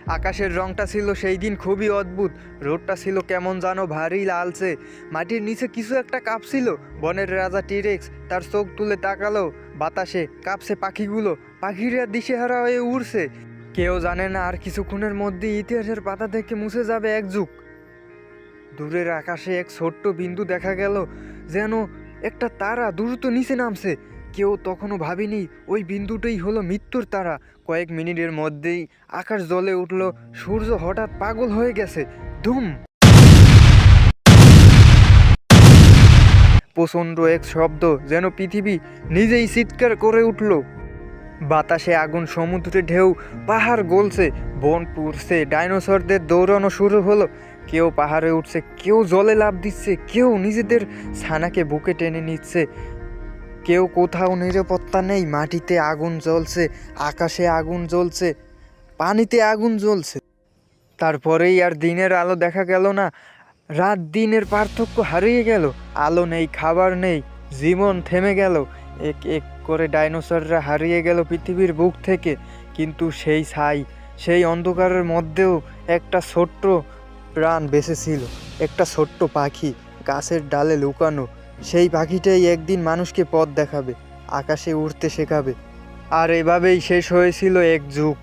আকাশের রংটা ছিল সেই দিন খুবই অদ্ভুত। রোদটা ছিল কেমন যেন ভারী লালচে। মাটির নিচে কিছু একটা কাঁপছিল। বনের রাজা টিরেক্স তার চোখ তুলে তাকালো। বাতাসে কাঁপছে পাখিগুলো। পাখিরা দিশেহারা হয়ে উড়ছে। কেউ জানে না আর কিছুক্ষণের মধ্যে ইতিহাসের পাতা থেকে মুছে যাবে এক যুগ। দূরের আকাশে এক ছোট্ট বিন্দু দেখা গেল, যেন একটা তারা দ্রুত নিচে নামছে। কেউ তখনও ভাবেনি ওই বিন্দুটাই হলো মৃত্যুর তারা। কয়েক মিনিটের মধ্যেই আকাশ জ্বলে উঠল। সূর্য হঠাৎ পাগল হয়ে গেছে। ধুম! প্রচণ্ড এক শব্দ, যেন পৃথিবী নিজেই চিৎকার করে উঠল। বাতাসে আগুন, সমুদ্রে ঢেউ, পাহাড় গলছে, বন পুড়ছে, ডাইনোসরদের দৌড়ানো শুরু হলো। কেউ পাহাড়ে উঠছে, কেউ জলে লাফ দিচ্ছে, কেউ নিজেদের ছানাকে বুকে টেনে নিচ্ছে। কেউ কোথাও নিরাপত্তা নেই। মাটিতে আগুন জ্বলছে, আকাশে আগুন জ্বলছে, পানিতে আগুন জ্বলছে। তারপরেই আর দিনের আলো দেখা গেল না। রাত দিনের পার্থক্য হারিয়ে গেল। আলো নেই, খাবার নেই, জীবন থেমে গেল। এক এক করে ডাইনোসররা হারিয়ে গেল পৃথিবীর বুক থেকে। কিন্তু সেই ছাই, সেই অন্ধকারের মধ্যেও একটা ছোট্ট প্রাণ বেঁচে ছিল। একটা ছোট্ট পাখি গাছের ডালে লুকানো। সেই পাখিটাই একদিন মানুষকে পথ দেখাবে, আকাশে উড়তে শেখাবে। আর এভাবেই শেষ হয়েছিল এক যুগ।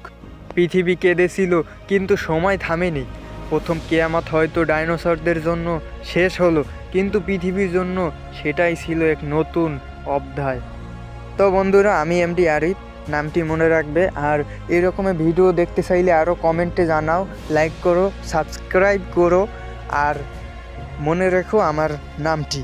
পৃথিবী কেঁদেছিল, কিন্তু সময় থামেনি। প্রথম কিয়ামত হয়তো ডাইনোসরদের জন্য শেষ হলো, কিন্তু পৃথিবীর জন্য সেটাই ছিল এক নতুন অধ্যায়। তো বন্ধুরা, আমি এমডি আরিফ, নামটি মনে রাখবে। আর এরকমের ভিডিও দেখতে চাইলে আরও কমেন্টে জানাও, লাইক করো, সাবস্ক্রাইব করো, আর মনে রেখো আমার নামটি।